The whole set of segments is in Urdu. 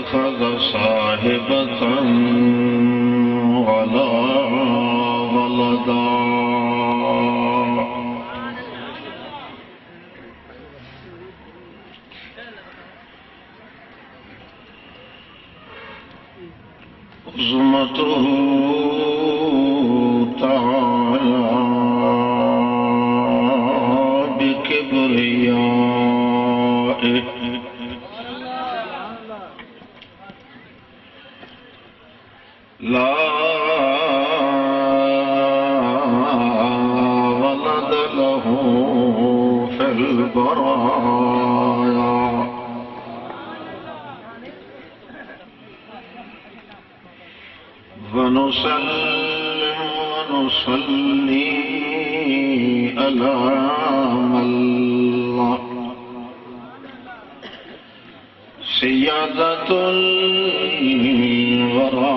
اتخذ صاحبة ولا ولدا عظمته تعالى بكبريائه لا ولد له في البرايا ونسلم ونصلي على من لا سيادة الورى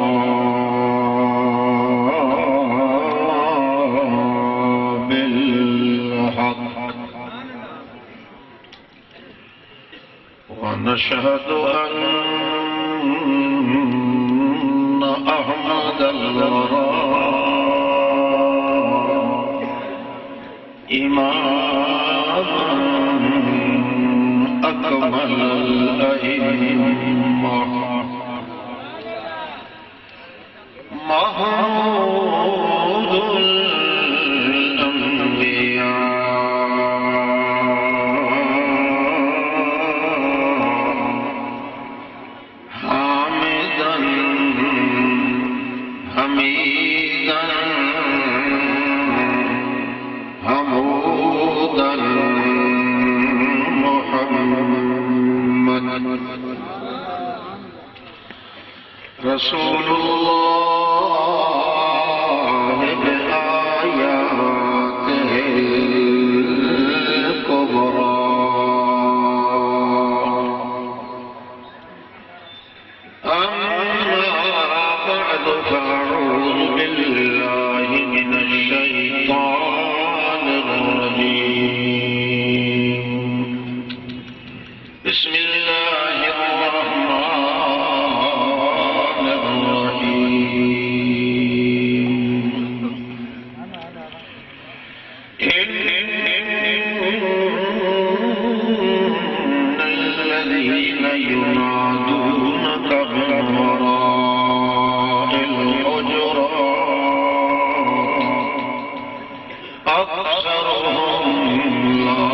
بالحق ونشهد أن أحمد الورى إمام أكمل الأئمة محمود الأنبياء حامدا حميدا حمودا محمد رسول الله بآياته الكبرى أما بعد فأعوذ بالله من الشيطان الرجيم بسم الله الرحمن الرحيم إن الذين ينادونك من وراء الحجرات أكثرهم لا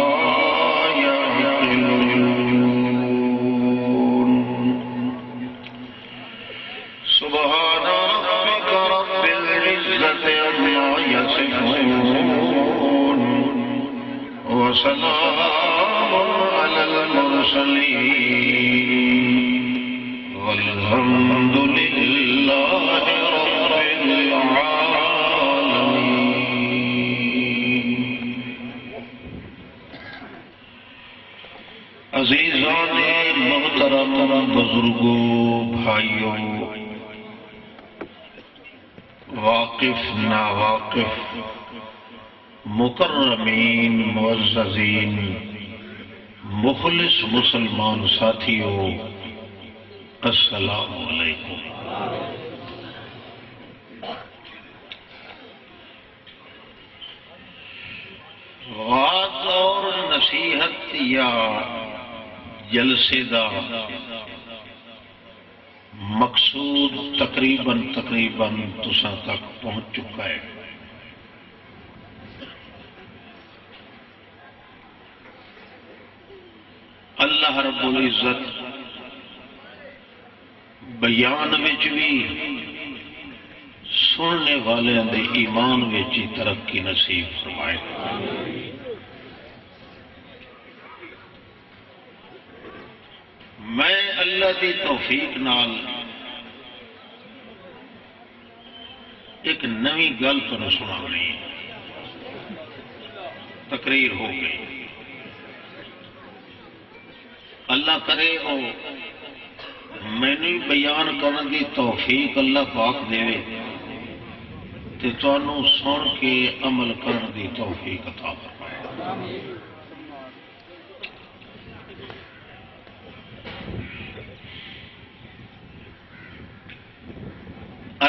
يعقلون سبحان ربك رب العزة عما يصفون وسلام على المرسلين والحمد لله رب العالمين. عزیزان محترم بزرگوں بھائیوں واقف ناواقف مکرمین معززین مخلص مسلمان ساتھیوں السلام علیکم. وعظ اور نصیحت یا جلسے دا مقصود تقریباً تساں تک پہنچ چکا ہے. اللہ رب العزت بیان وچ بھی سننے والے دے ایمان وچ ترقی نصیب فرمائے. میں اللہ دی توفیق نال ایک نئی گل تمہیں سنانی ہے. تقریر ہو گئی. اللہ کرے وہ میں بیان کرنے کی توفیق اللہ پاک دے تے تانوں سن کے عمل کرنے کی توفیق عطا فرمائے.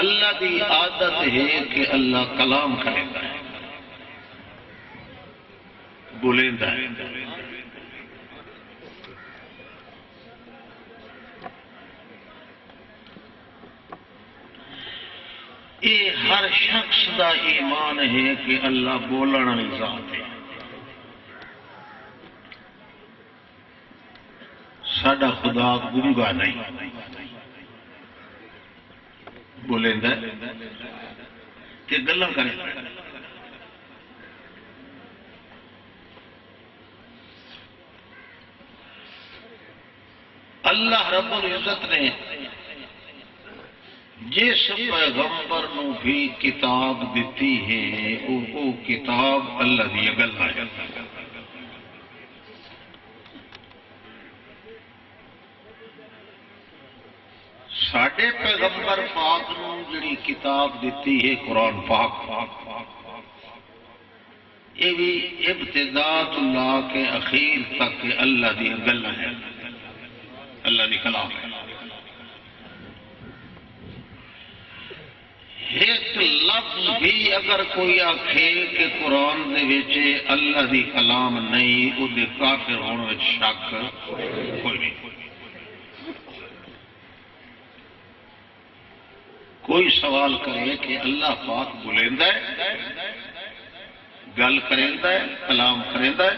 اللہ دی عادت ہے کہ اللہ کلام کرتا ہے، بولیندا ہے۔ یہ ہر شخص دا ایمان ہے کہ اللہ بولن والی ذات ہے۔ ساڈا خدا گونگا نہیں، بولیندا ہے کہ گلاں کرے۔ اللہ رب العزت نے جس پیغمبر نو بھی کتاب دیتی ہے وہ کتاب اللہ دی گلاں ہے۔ ساڈے پیغمبر پاک نو جڑی کتاب دیتی ہے قرآن پاک، یہ بھی ابتدا تو لا کے اخیر تک اللہ دی گلاں ہے، اللہ دی کلام ہے۔ ایک لفظ بھی اگر کوئی آکھے کہ قرآن دے وچ اللہ دی کلام نہیں، وہ دے کافر ہونے وچ شک کوئی نہیں۔ کوئی سوال کرے کہ اللہ پاک بولیندا ہے، گل کریندا ہے، کلام کریندا ہے،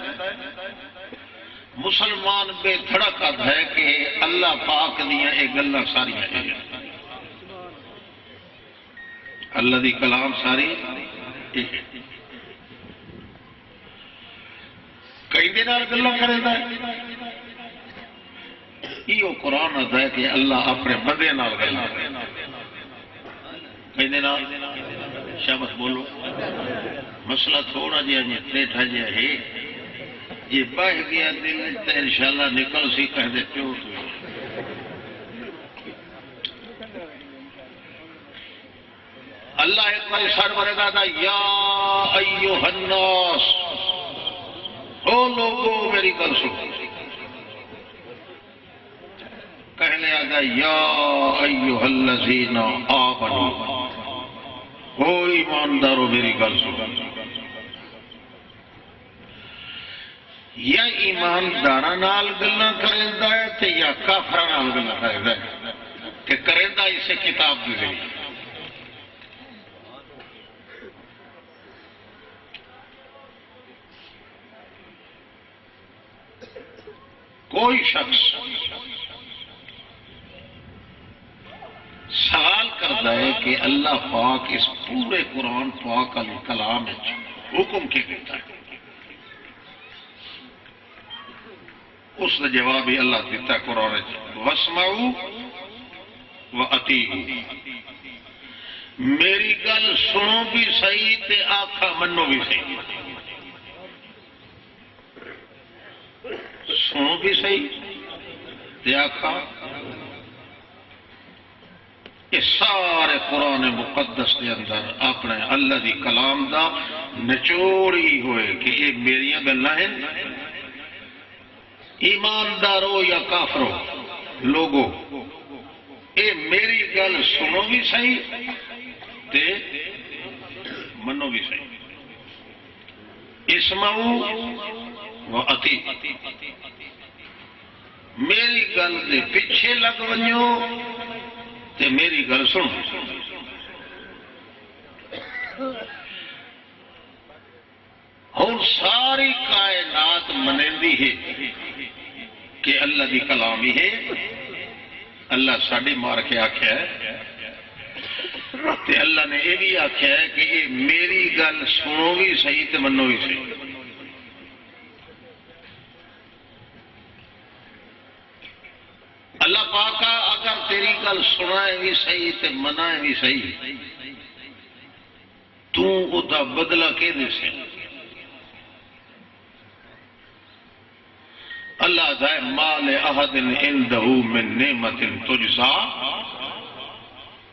مسلمان بے دھڑکد ہے کہ اللہ پاک دیاں یہ گلاں ساریاں ہیں، اللہ دی کلام ساری کئی دے نال گلاں کریندا ہے۔ یہ قرآن ہے کہ اللہ اپنے بندے نال گلاں کریندا ہے، کئی دے نال شابت بولو۔ مسئلہ تھوڑا جہا ٹیٹھا جہا ہے، یہ بہ گیا دل تو انشاءاللہ نکل سی کہہ دے پیو تو۔ اللہ ایک بار سر مرے گا تھا، یا ایوہ الناس، او لوگو میری گل سنو۔ کہنے آگا یا ایوہ الذین آمنوا، او ایماندارو میری گل سنو۔ یا ایمانداراں نال گلاں کریندا ہے تے یا کافراں نال گلاں کریندا ہے، کہ کریندا اسے کتاب دی گئی۔ کوئی شخص سوال کرتا ہے کہ اللہ پاک اس پورے قرآن پاک علی کلام حکم کے دیتا ہے، اس نے جواب ہی اللہ دیتا ہے قرآن وَاسْمَعُوا وَأَطِيعُوا، میری گل سنو بھی صحیح تے آکھا منو بھی صحیح۔ سنو بھی صحیح تے آکھا، یہ سارے قرآن مقدس کے اندر اپنے اللہ دی کلام دا نچوڑی ہوئے کہ یہ میریاں گلاں ہیں۔ ایماندارو یا کافرو لوگو، اے میری گل سنو بھی صحیح تے منو بھی صحیح۔ اسمعوا وَأَطِیعُوا، میری گل دے پیچھے لگ ونجو تے میری گل سنو۔ اور ساری کائنات منیندی ہے کہ اللہ دی کلام ہی ہے، اللہ ساڈی مار کے آکھیا ہے، تے اللہ نے یہ بھی آکھیا ہے کہ یہ میری گل سنو بھی صحیح تے منو بھی صحیح۔ اللہ پاکا اگر تیری گل سنائے بھی صحیح تے منائے بھی صحیح، تو او دا بدلہ کے دے سے؟ اللہ دائے مال احد عندہ من نعمت تجزا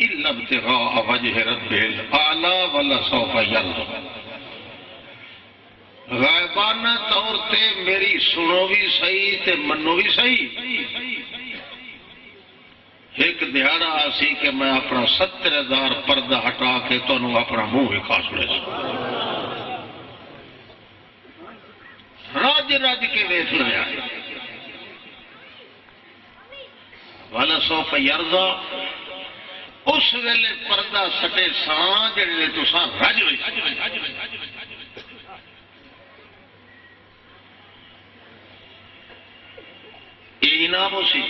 الا ابتغاء وجہ ربہ الاعلی ولسوف یرضی، غائبانہ طور تے میری سنو بھی صحیح تے منو بھی صحیح، ایک دہاڑا آسی کہ میں اپنا 70,000 پردہ ہٹا کے تمہیں اپنا منہ وکھا چھوڑے رج رج کے ویکھ لیا والا سوف یرضا اس ویلے پردہ سٹے سان جڑے تساں رج ہوئی یہ انعام ہو سی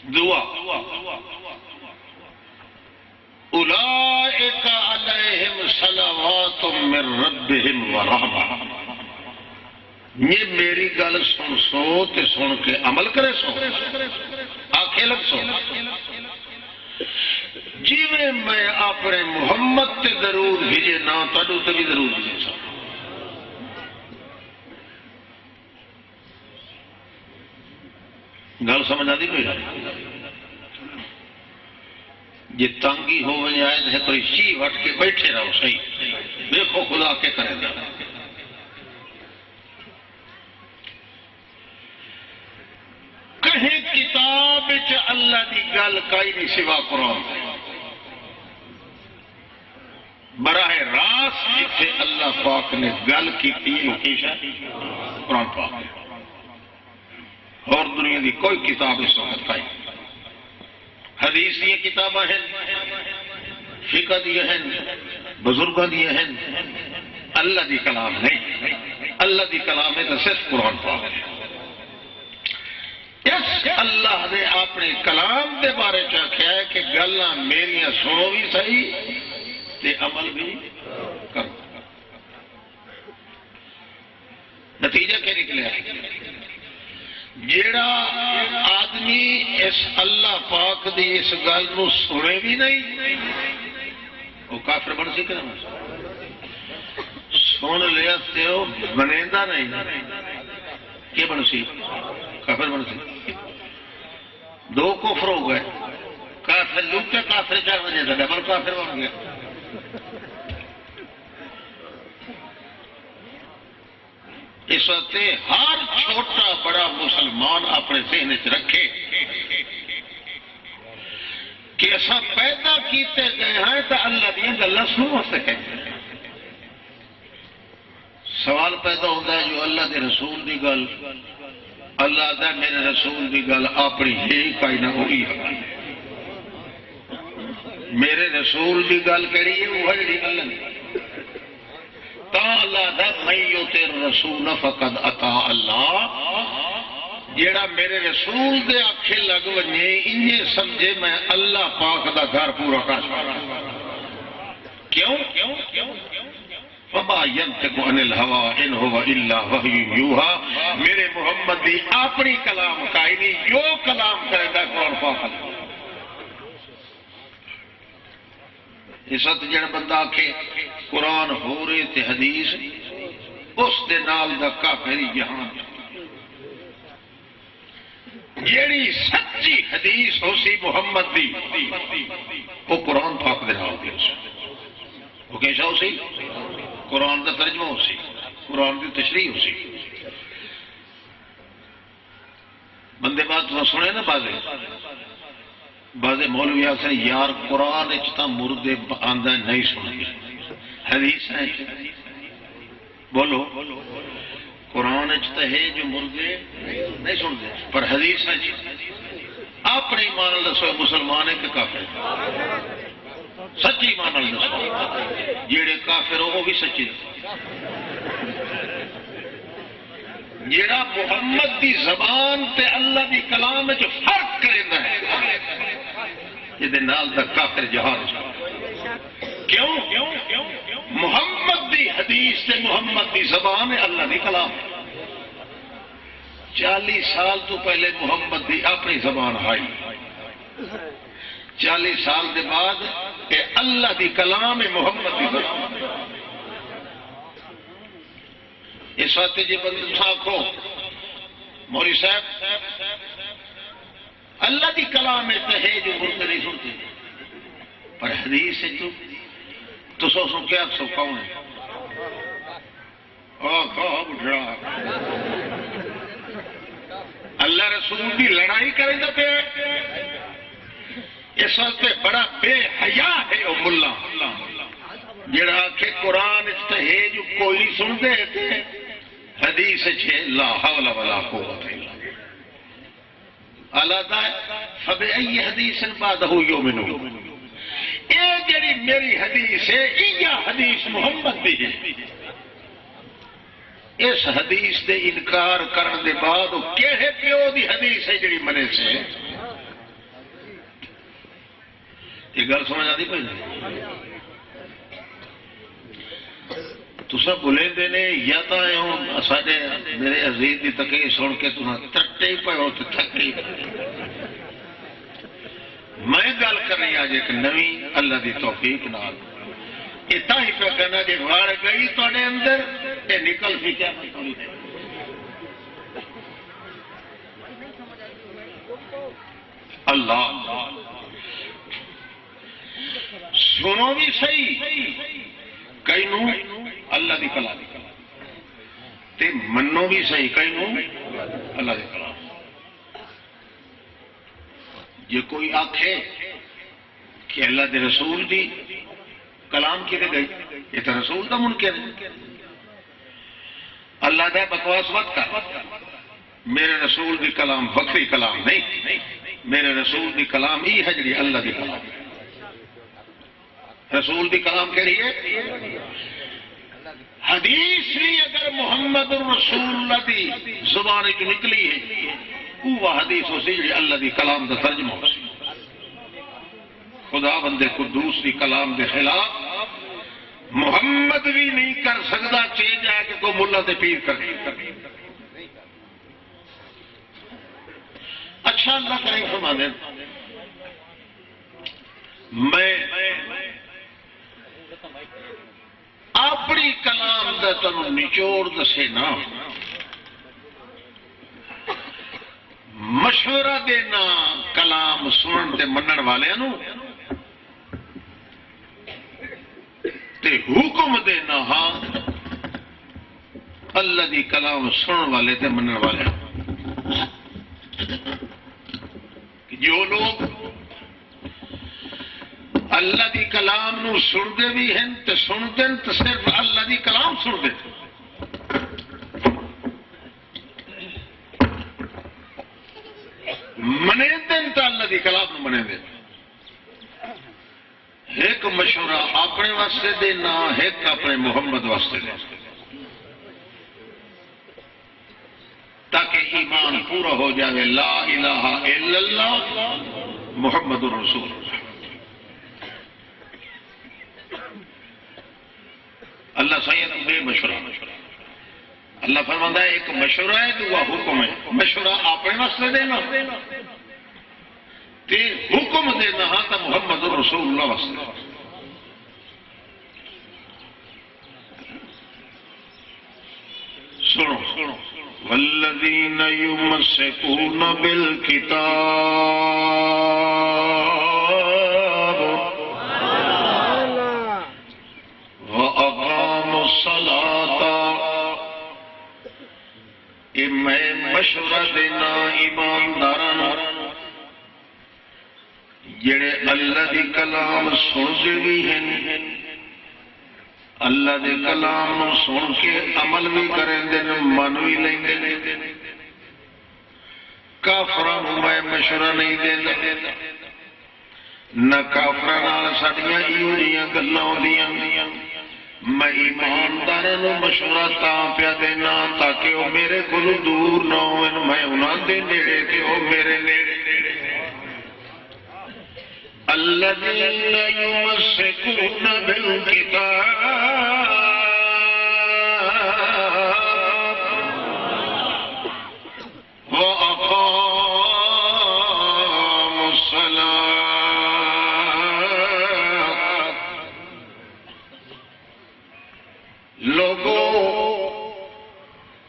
دعا اولئک علیہم صلوات من ربہم ورحمہ یہ میری گل سن سو تے سن کے عمل کرے سو آنکھیں لگ سو جی میں اپنے محمد تے درود بھیجے نہ تڈو تے بھی درود بھیجے سو گل سمجھ آتی کوئی گل جی تنگی ہو آئے تو کوئی شی وٹ کے بیٹھے رہو صحیح دیکھو خدا کے کرے گا کہیں کتاب اللہ دی گل کئی نہیں سوا قرآن براہ راست جتنے اللہ پاک نے گل کی قرآن پاک اور دنیا دی کوئی کتاب اس وقت کئی حدیث یہ کتابیں ہیں فقہ دی ہیں بزرگوں دی ہیں اللہ دی کلام نہیں اللہ دی کلام ہے تو صرف قرآن پاک ہے اس اللہ نے اپنے کلام دے بارے چاہیا ہے کہ گلاں میریاں سنو بھی صحیح تے عمل بھی کرو نتیجہ کیا نکلیا جیڑا آدمی اس اللہ پاک دی اس گل نو سنے بھی نہیں وہ کافر بن سکے نا سن لیا تے وہ بنیندہ نہیں کیا بن سی کافر بن سی دو کفر ہو گئے کافر لوٹے کافر 4 بجے سے ڈبل کافر بن گئے اس وقت ہر چھوٹا بڑا مسلمان اپنے ذہن چ رکھے کہ ایسا پیدا کیتے گئے ہیں تو اللہ دیا گلا سنو سکے سوال پیدا ہوتا ہے جو اللہ کے رسول کی گل اللہ دا میرے رسول کی گل اپنی ہی کائی نہ ہوئی ہے میرے رسول کی گل کہڑی ہے وہ جڑی گل نہیں تا اللہ دا من یطع الرسول فقد اطاع اللہ جیڑا میرے رسول دے آکھے لگ ونجے انجے سمجھے میں اللہ پاک دا گھر پورا کر سکتا کیوں وما ينطق عن الهوى ان هو الا وحی یوحى میرے محمد دی اپنی کلام کائی نہیں جو کلام کرے گا قرآن پاک اس وقت جڑا بندہ آکھے قرآن ہو رہے تے حدیث اس دے نال دا کافری جہان جیڑی سچی حدیث ہو سی محمد دی وہ قرآن پاک دے نال دی وہ کیسا ہو سی قرآن دا ترجمہ ہو سی قرآن دی تشریح ہو سی بندے بات تو سنے نا بعض مولوی آخر یار قرآن اچتا مردے آندہ نہیں سنگے حدیث ہے بولو قرآن اچتا ہے جو مردے نہیں سنتے پر حدیث ہے اپنے ایمان دسو مسلمان ہے کہ کافر سچی ایمان دسو جیڑے کافر ہو وہ بھی سچی جیڑا محمد دی زبان تے اللہ دی کلام جو فرق کرنا ہے یہ نال دا کافر جہان کیوں محمد دی حدیث تے محمد دی زبان ہے اللہ دی کلام 40 سال تو پہلے محمد دی اپنی زبان آئی 40 سال دے بعد کہ اللہ دی کلام ہے محمد دی زبان اس وقت جی بندہ آنکھو موری صاحب اللہ دی کلام ہے جو مرد نہیں سنتے پر حدیث ہے تو سو کیا سو کون ہے اللہ رسول کی لڑائی کریں گے پہ اس واسطے بڑا بے حیا ہے وہ ملا جڑا کہ قرآن ہے جو کوئی نہیں سن دے تھے حدیث ہے لا حول ولا قوت الا باللہ اللہ فبأي حدیث بعدہ یؤمنون اے جڑی میری حدیث ہے یہ حدیث محمد دی ہے اس حدیث دے انکار کرنے دے بعد وہ کہے پیو دی حدیث ہے جڑی منے سے یہ گل سمجھ آتی پہ تو سب بولے دینے یا تا ہوں ساڑھے میرے عزیز دی تقریر سن کے تمہیں ترٹے ہی پہ ہو تو تھکے ہی میں گل کرنی آج ایک نوی اللہ دی توفیق نال اتنا ہی پہ کہنا جی وار گئی تو اندر یہ نکل سی کیا مسئولی ہے اللہ سنو بھی صحیح کئی نو اللہ دی کلام تے منو بھی صحیح کئی نو اللہ دی کلام یہ کوئی آنکھے کہ اللہ دے رسول دی کلام کی دے گئی یہ تو رسول دا منکر ہے اللہ دا بکواس مت کر میرے رسول دی کلام بکری کلام نہیں میرے رسول دی کلام ہی ہے جڑی اللہ دی کلام رسول دی کلام کہہ رہی ہے حدیث بھی اگر محمد رسول اللہ دی زبان کی نکلی ہے وہ حدیث ہو سی جڑی اللہ دی کلام دا ترجمہ ہو سی خدا بندے قدوس دی کلام دے خلاف محمد بھی نہیں کر سکتا چیز جا کے کوئی ملا تے پیر کر اچھا اللہ کریں فرما دیں میں اپنی کلام دا تنوں نچوڑ دسے نا مشورہ دینا کلام سنن تے منن والے نو تے حکم دینا ہاں اللہ دی کلام سنن والے تے منن والے جو لوگ اللہ دی کلام نو سن دے بھی ہیں تے سن دیں تے صرف اللہ دی کلام سن دے منے دن تو اللہ دی کلام نو منے دن ایک مشورہ اپنے واسطے دینا ایک اپنے محمد واسطے دینا تاکہ ایمان پورا ہو جائے لا الہ الا اللہ محمد الرسول اللہ سید بے مشورہ اللہ فرماتا ہے ایک مشورہ ہے تو وہ حکم ہے مشورہ اپنے واسطے دینا تے حکم دینا ہاں تا محمد رسول اللہ واسطے سنو والذین یمسکون بالکتاب وَأَقَامُوا الصَّلَاةَ میں مشورہ دینا ایمانداران جڑے اللہ دی کلام سن دے بھی ہیں اللہ دے کلام نو سن کے عمل بھی کریں دے من بھی لیں دے کافران میں مشورہ نہیں دینا نہ کافران ساڑیاں ایوریاں گلاں دیاں میں ایمانداروں مشورہ تاں پیا دینا تاکہ وہ میرے کو دور نہ ہوئے میں انہاں دے نیڑے کہ وہ میرے نیڑے الذین یمسکون بالکتاب وَأَقَامُوا الصَّلَاةَ لوگوں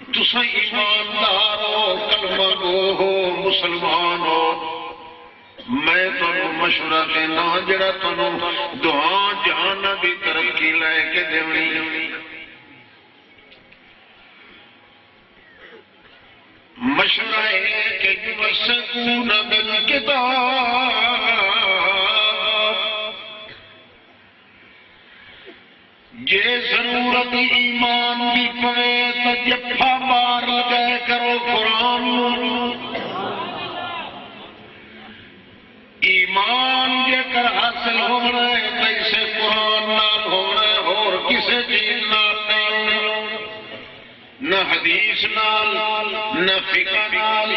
تسا ایماندار ہو کلمہ گو ہو مسلمان ہو میں تمہیں مشورہ دینا جڑا تمہیں دعا جہانا بھی ترقی لے کے دینی مشورہ ہے کہ یمسکون بالکتاب، جے ضرورت ایمان دی پوے تو جفا مار لگے کرو قرآن، ایمان جے کر حاصل ہونا ہے تو اسے قرآن نال ہونا ہے، اور کسے چیز نال نہیں، نہ حدیث نال، نہ فقہ نال،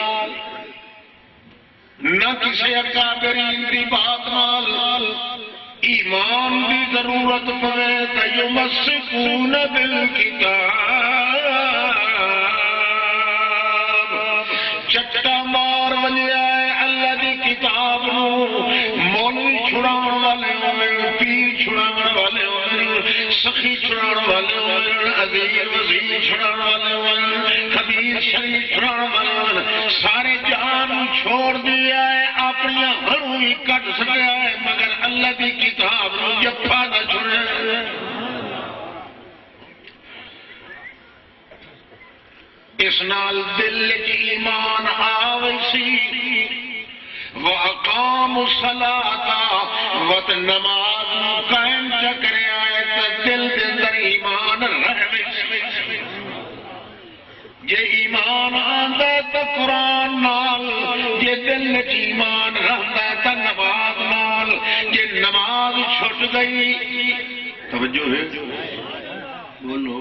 نہ کسی اکابرین دی بات نال، ایمان دی ضرورت پڑے تو یمسکون بالکتاب، چٹا مار ونجیا ہے اللہ دی کتاب نو، مولوی چھڑاؤن والے ہوئے، پیر چھڑاؤن والے ہوئے، سخی چھڑاؤن والے ہوئے، عزیز وزیر چھڑاؤن والے ہوئے، خبیر شریف چھڑاؤن والے ہوئے، سارے جہان چھوڑ دیا ہے، اپنی ہروں ہی کٹ سکیا ہے، مگر اللہ دی کتاب نو جفا نہ چھڑے۔ اس نال دل کی ایمان آویسی، وَأَقَامُوا الصَّلَاةَ، وقت نماز نو قائم چکرے آئے تو دل دے اندر ایمان رہے، یہ ایمان آندا تو قرآن نال، یہ دل کی ایمان رہتا تو نماز نال، یہ نماز چھٹ گئی، توجہ ہے بولو،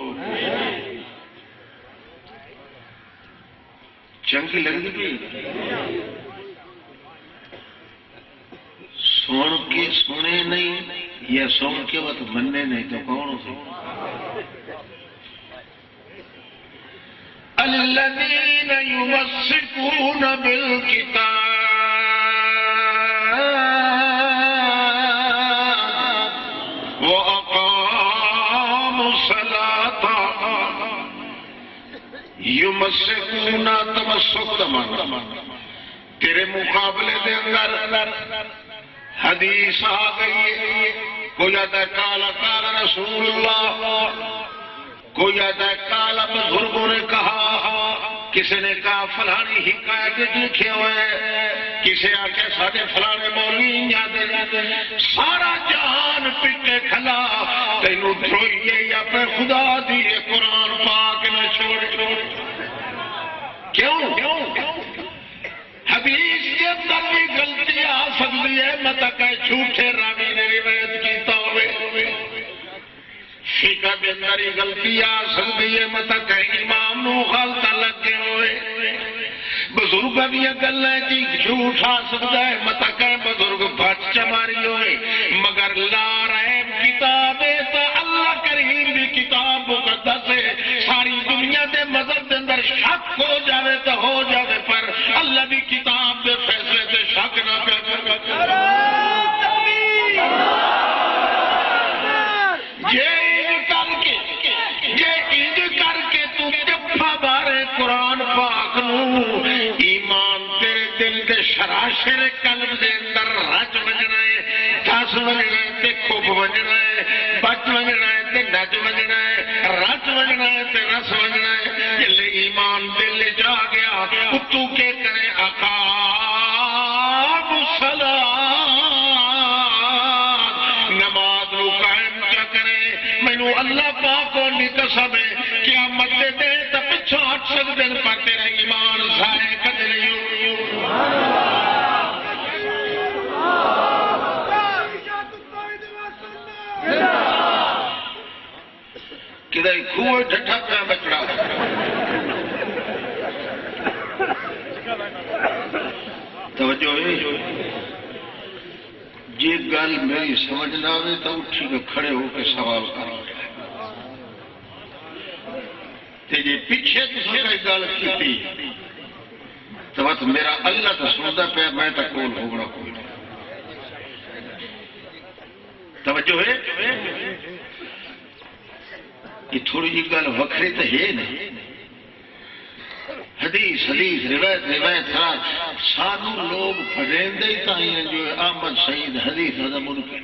چنگی لگی گئی، سن کے سنے نہیں یا سن کے وقت مننے نہیں تو کون ہو سکتا؟ الذین یمسکون بالکتاب واقاموا الصلاۃ، یمسکون تمسک دمان، تیرے مقابلے دے اندر حدیث آ گئی، کوئی آتا ہے کالا کالا رسول اللہ، کوئی آتا ہے کالا بزرگوں نے کہا، کسی نے کہا فلانی حکایت لکھے ہوئے، کسی آ کے ساڑھے فلانے مولوی یاد، سارا جہان پٹے کھلا، تینوں دھوئیے یا پہ خدا دیئے قرآن پاک نہ چھوڑ، کیوں؟ حدیث کے اندر بھی غلطی آ سکتی ہے، مطلب کہ جھوٹے راوی نے روایت کیتا ہوئے، فقہ کے اندر ہی غلطی آ سکتی ہے، مطلب کہ امام نو غلط لگے ہوئے، بزرگ دیا گلیں کی جھوٹ آ سکتا ہے، مطلب کہ بزرگ بچ چماری ہوئے، مگر لا ریب کتاب ہے تو اللہ کریم بھی کتاب مقدس ہے، ساری دنیا دے مذہب دے اندر شک ہو جاوے تو ہو جاوے، پر اللہ بھی کتاب دے فیصلے دے شک نہ پہ قرآن پاک نو ایمان تیرے دل دے شراشر قلب دے اندر رچ وجنا ہے، دس وجنا ہے تے کھوپ وجنا ہے، بچ وجنا ہے تے نچ وجنا ہے، رچ وجنا ہے تے رس وجنا ہے، جلے ایمان دل جا گیا، اتو کے کرے اقام الصلاۃ، نماز نو قائم کیا کرے، مینوں اللہ پاک کو نہیں قسم ہے قیامت دے دے تو پچھو ہٹ سکتے ہیں، پر تیرا ایمان ضائع کدے نہیں ہو۔ کدھر کھوئے ڈھٹا پہ بچڑا، توجہ ہے، جی گل میری سمجھ نہ آئے تو اٹھی کے کھڑے ہو کے سوال کرو، جی پیچھے کسی گل کی تو بس میرا اللہ تو سنتا پیا، میں تو کول ہوگنا کوئی نہیں، توجہ ہے، یہ تھوڑی جی گل وکری تو ہے نہیں، حدیث روایت سانو لوگ پڑھیندے ہی تائی ہیں جو احمد سعید حدیث دا منکر،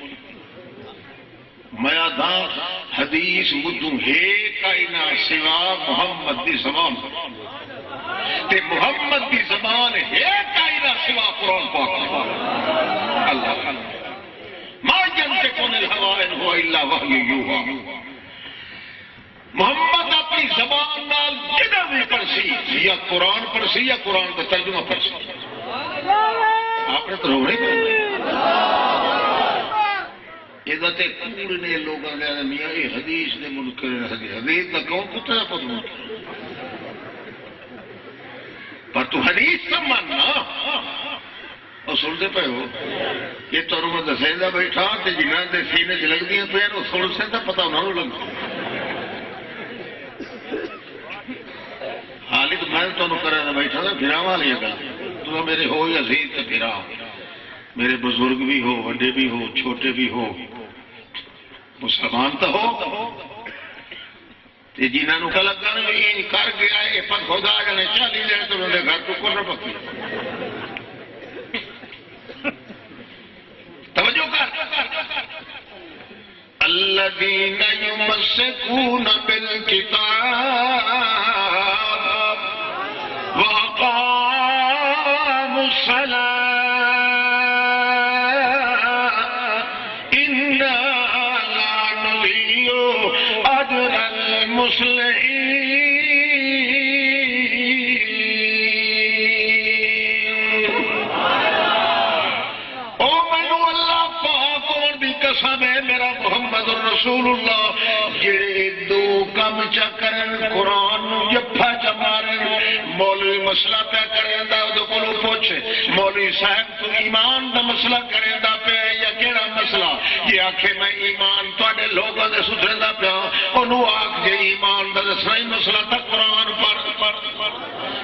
میادان حدیث مدو ہے کائنا سوا محمد دی زمان، تے محمد دی زبان ایک آئی نہ سوا قرآن پاک اللہ ما ينطق عن الهوى ان هو الا وحی یوحی محمد اپنی زبان نال جدہ بھی پڑھسی یا قرآن پڑھسی یا قرآن کا ترجمہ پڑھسی آپ نے تو روڑے عزت کوڑ نے لوگوں نے میاں یہ حدیث نے منکر حدیث کا کون کتا ہے پر منکر پر تو حدیث کا ماننا اور سنتے پہ ہو یہ تو میں دسیندہ بیٹھا تے جنہاں دے سینے چ لگ دیاں پہ وہ سن سیندا پتہ انہاں نوں لگدا حالی تو میں تو کرنا بیٹھا تھا پھرا والی گل تو میرے ہو یا عزیز تے پھرا میرے بزرگ بھی ہو بڑے بھی ہو چھوٹے بھی ہو مسلمان تو ہو تے جنہاں نوں کہ لگا نا یہ کر گیا ہے پر خدا جانے 40 دن تو انہوں نے گھر کو کر پکی توجہ کر الذین یمسکون بالکتاب واقاموا الصلاة انا لا نضيع اجر المصلحین میرا محمد رسول اللہ جڑے دو کم چکرن قرآن جفا چمارن مولوی مسئلہ پہ کریں دا دو کلو پوچھے مولوی صاحب تو ایمان دا مسئلہ کریں دا پہ یا کیڑا مسئلہ یہ آنکھیں میں ایمان تو اڈے لوگوں دے سترے دا پہ انہوں آنکھ جے ایمان دا دسرائی مسئلہ تا قرآن پر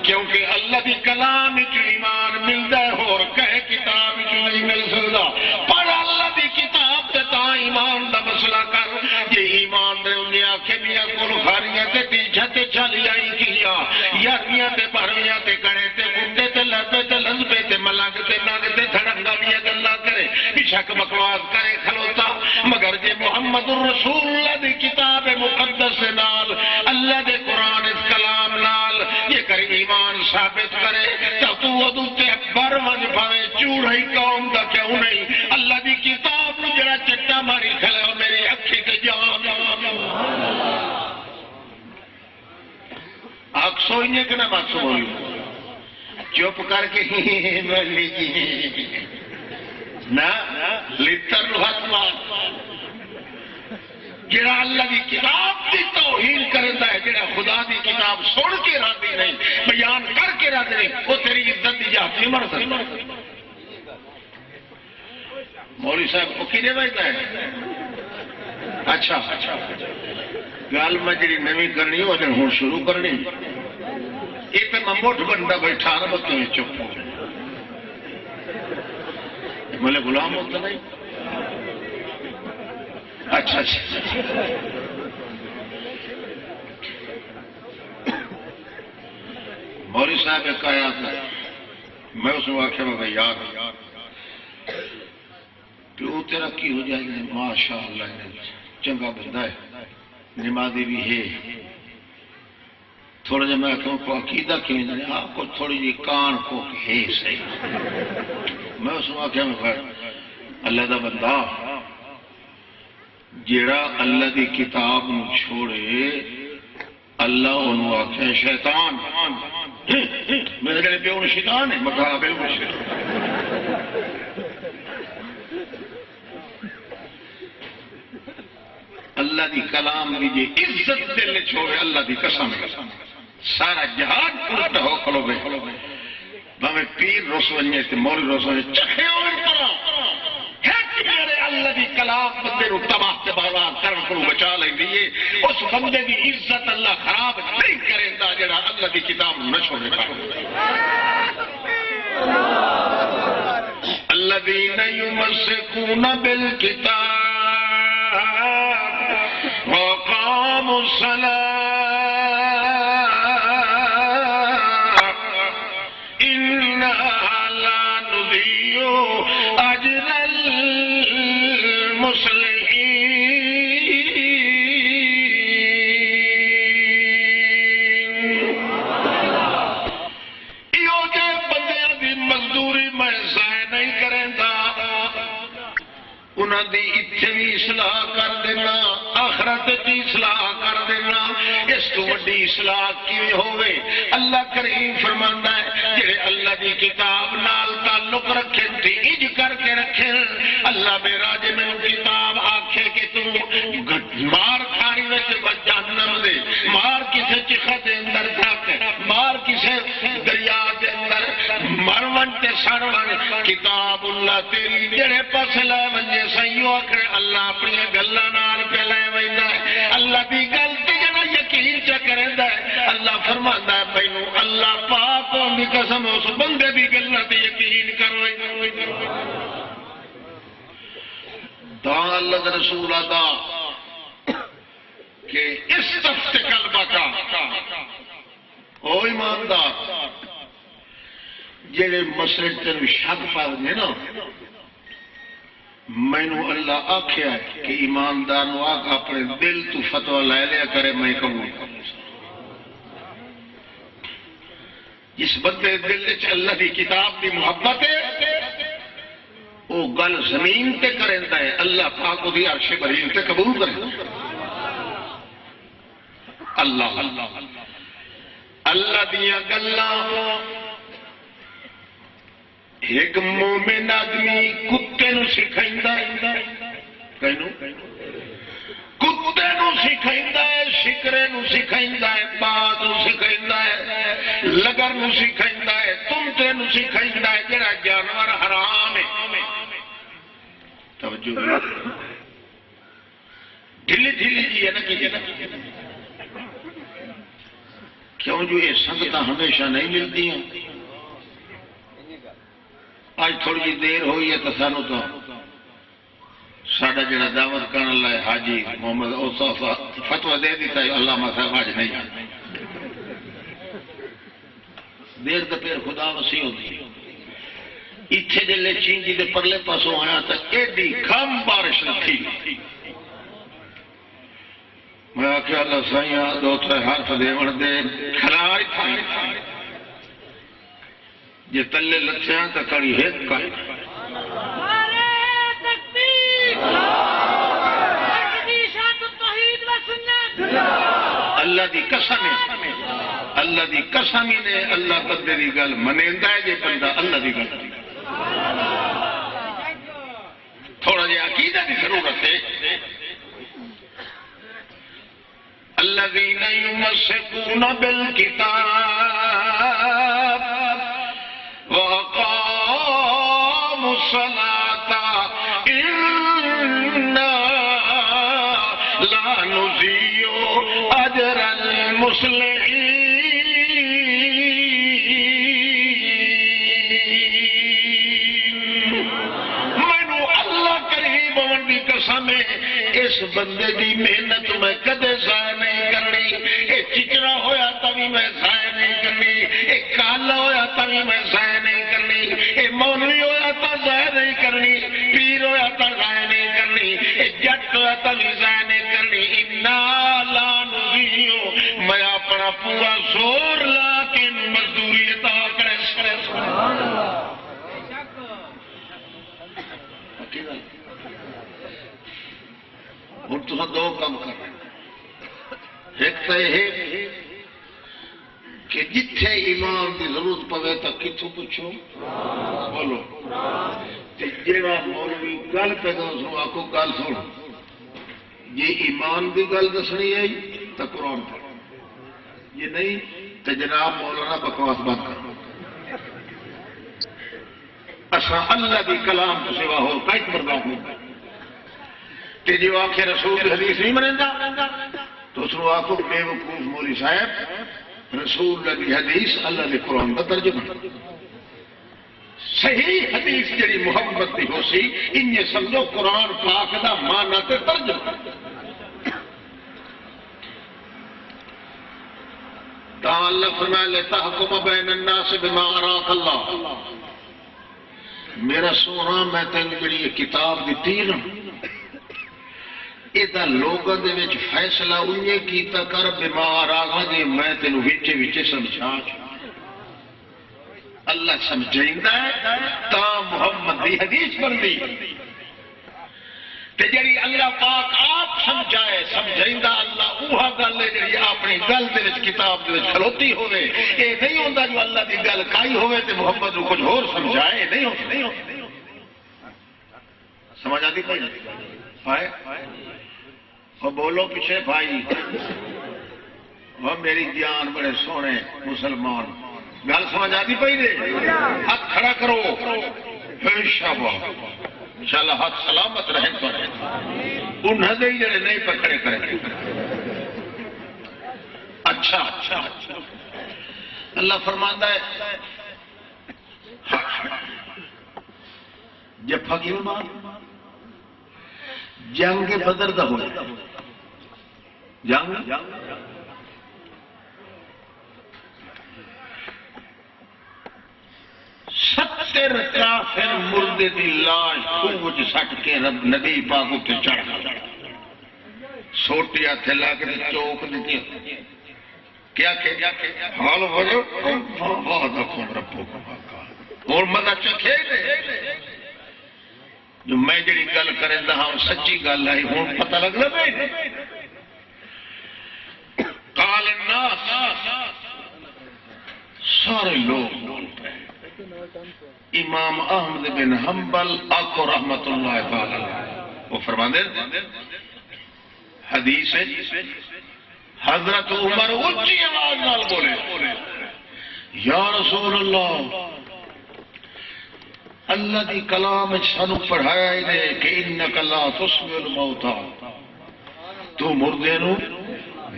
کیونکہ اللہ دی کلام جو ایمان مل دے اور کہے کتاب جو نہیں مل سکتا پر اللہ دی کتاب تا ایمان دا مسئلہ کر یہ ایمان دے انہیں آنکھیں میاں کول خاریاں تے تیجھا تے چالیائی کیا یاریاں تے بھرویاں تے کڑے تے گھنڈے تے لربے تے لذبے تے ملنگ تے ناگ تے دھڑنگا میاں گلہ کرے شک بکواس کرے کھلوتا مگر جے محمد الرسول اللہ دی کتاب مقدس نال اللہ دے قرآن اس کلام نال یہ کر ایمان ثابت کرے تو ادو تے بر ون پاوے چوڑائی قوم دا کیوں نہیں اللہ دی کتاب نو جڑا چٹا ماری کھلے ہو میری اکھی تے جان آنکھ سوئیں کہ نہ بات سوئی چپ کر کے ملی جی نا لتر ہاتھ مار جڑا اللہ دی کتاب دی توہین کرتا ہے جڑا خدا دی کتاب سن کے راضی نہیں بیان کر کے راضی نہیں وہ تیری عزت دی جاتی مر سکتا مولوی صاحب کو کینے بیٹھا ہے اچھا گل میں جڑی نویں کرنی ہو جن ہوں شروع کرنی یہ پہ میں موٹ بندہ بیٹھا نا بتوں چپ ہو ملے غلام ہوتا نہیں اچھا مولوی صاحب ایک آیات ہے میں اس واقعہ میں بھائی یار پیو تیرا کی ہو جائے گا ماشاءاللہ چنگا بندہ ہے نمازی بھی ہے تھوڑا جا میں کہوں کو عقیدہ کیوں جانے آپ کو تھوڑی جی کان کو ہے صحیح میں اس واقعہ میں بھائی اللہ دا بندہ جیڑا اللہ دی کتاب نو چھوڑے اللہ انہوں آکھے شیطان میرے کہنے پہ انہوں شیطان ہے میں کہا بالکل شیطان اللہ دی کلام دی جے عزت دل چھوڑے اللہ دی قسم سارا جہاد پورتا ہو کھلو بے میں پیر رسولنے تے مولی رسولنے چکھے اور کرا ہیک میرے اللہ دی کلام بندے رو تباہ تے برباد کرن کو بچا لیں دیئے اس بندے دی عزت اللہ خراب نہیں کریں دا جڑا اللہ دی کتاب نہ چھوڑے پا الذین یمسکون بالکتاب وقاموا الصلاة إنا لا نضيع أجر المصلحين انہاں دی اتھے بھی اصلاح کر دینا، آخرت دی اصلاح کر دینا۔ اس تو وڈی اصلاح کیویں ہوے؟ اللہ کریم فرماندا ہے جڑے اللہ دی کتاب نال تعلق رکھن تے اج کر کے رکھن، اللہ میرا جے میں کتاب آکھے کہ تو مار کھاری وچ جہنم دے، مار کسے چخا دے اندر تھک، مار کسے دریا دے اندر مرون تے سڑون، کتاب اللہ تیری جڑے پاس لے ونجے سائیو آکھے اللہ اپنی گلاں نال پہ لے ویندا ہے، اللہ دی گل تے جڑا یقین چ کریندا ہے، اللہ فرماندا ہے مینوں اللہ پاک دی قسم اس بندے دی گلاں تے یقین کرو۔ دعا اللہ کے رسول ادا کہ اس سخت قلبہ کا او ایماندار جڑے مسئلے تین شک پا دے نا، مینو اللہ آخیا کہ ایماندار نو آکھ اپنے دل تو فتوی لے لیا کرے، میں قبول کروں۔ جس بندے دل وچ اللہ دی کتاب دی محبت ہے وہ گل زمین تے کریندا ہے، اللہ پاک دی عرش بریل تے قبول کرے۔ اللہ اللہ دیاں گلاں ایک مومن آدمی کتے نو سکھائندا ہے، کینو کتے نو سکھائندا ہے، شکرے نو سکھائندا ہے، باز نو سکھائندا ہے، لگر نو سکھائندا ہے، تمتے نو سکھائندا ہے، جڑا جانور حرام ہے۔ توجہ ڈھلی ڈھلی جی ہے نا کہ کیوں جو یہ سنگتاں ہمیشہ نہیں ملتی ہیں؟ آج تھوڑی جی دیر ہوئی ہے تو سانو تو ساڈا جڑا دعوت کرنے لائے حاجی محمد اوصاف فتوی دے دیتا ہے علامہ صاحب آج نہیں آتے، دیر تو پھر خدا وسیع ہوتی ہے۔ اتھے جلے چینجی دے پرلے پاسوں آیا تو ایڈی کھم بارش رکھی، میں آخیا اللہ سائیاں دو ترے حرف دے وڑ دے کھلاری تھائی جے تلے لچیاں تا کڑی ہیت کائی۔ اللہ دی قسم ہے، اللہ دی قسم ہی نے اللہ بندے دی گل منیندا ہے جے بندہ اللہ دی گل تھوڑا جہا عقیدہ کی ضرورت ہے۔ الذین یمسکون بالکتاب وَأَقَامُوا الصَّلَاةَ إِنَّا لَا نُضِيعُ أَجْرَ الْمُصْلِحِينَ۔ مینوں اللہ قریب ہون دی قسم ہے اس بندے دی محنت میں کدے ضائع نہیں کرنی، اے چچڑا ہویا تبھی میں ضائع نہیں کرنی، اے کالا ہویا تبھی میں ضائع نہیں کرنی، اے مولوی ہویا تا ضائع نہیں کرنی، پیر ہویا تا ضائع نہیں کرنی، اے جٹ ہویا تبھی ضائع نہیں کرنی۔ اِنَّا لَا نُضِيعُ، میں اپنا پورا زور لا کے مزدوری عطا کرے۔ ہوں تو دو کام کر رہے ہیں، ایک تو یہ کہ جتھے ایمان کی ضرورت پوے تو کتوں پوچھو بولو، جیڑا مولوی گل پہ دسو آکو گل سن، جی ایمان کی گل دسنی ہے تو قرآن پڑھو، یہ نہیں تو جناب مولانا بکواس بند کرو۔ اصا اللہ کی کلام تو سوا ہو کئی برداشت نہیں، جو آخر رسول کی حدیث نہیں منیندا تو اس کو آخو بے وقوف مولی صاحب، رسول کی حدیث اللہ کے قرآن کا ترجمہ، صحیح حدیث جڑی محبت کی ہو سی ان یہ سمجھو قرآن پاک دا معنی تے ترجمہ۔ تا اللہ فرمایا لتحکم بین الناس بما اراک اللہ، میرا سونا میں تین جڑی یہ کتاب دیتی نا یہ لوگوں کے فیصلہ انہیں کیتا کر بیمار آگا جی میں تینوں وچے وچے سمجھا، اللہ سمجھائندا ہے تا محمد دی حدیث بنتی۔ تے جڑی اللہ پاک آپ سمجھائے سمجھائندا اللہ اوہا گل ہے جڑی اپنی گل دے وچ کتاب دے وچ کھلوتی ہوے. اے نہیں ہوندا جو اللہ دی گل کائی ہوے تے محمد نو کچھ ہور سمجھائے. نہیں ہوندا. سمجھ آتی پئی ہائے او بولو پیچھے بھائی. وہ میری جان بڑے سونے مسلمان گل سمجھ آتی پئی دے. ہاتھ کھڑا کرو انشاءاللہ انشاءاللہ ہاتھ سلامت رہے تو انہیں دے جڑے نہیں پکڑے کریں. اچھا اللہ فرماندا ہے جب فقیر جنگ بدر دا ہوئے جنگ ستر کافر مردے دی لاش خوب سٹ کے رب نبی پاک تے چڑھ سوٹی ہاتھ لا کے چوک دیتی. کیا حال ہو جو بہت ربو اور مزہ چکھے جو میں جڑی گل کریں دا ہاں سچی گل ہے. ہوں پتہ لگ رہا ہے قال الناس سارے لوگ بول پہ. امام احمد بن حنبل آقا رحمت اللہ تعالی وہ فرماندے حدیث ہے حضرت عمر اونچی آواز نال بولے یا رسول اللہ اللہ دی کلام سانو پڑھایا ہی نے کہ انک لا تسمع الموتى تو مردے نو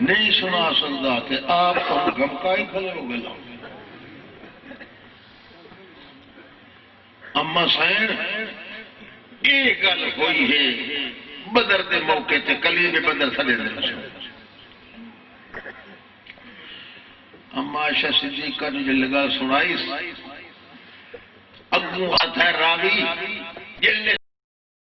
نہیں سنا سکتا تے آپ کو گمکائی کھلے ہو گئے. اما سین یہ گل ہوئی ہے بدر دے موقع تے کلیم بدر تھلے دے. اما عائشہ صدیقہ نے جو لگا سنائی اگوں ہاتھ ہے راوی جن نے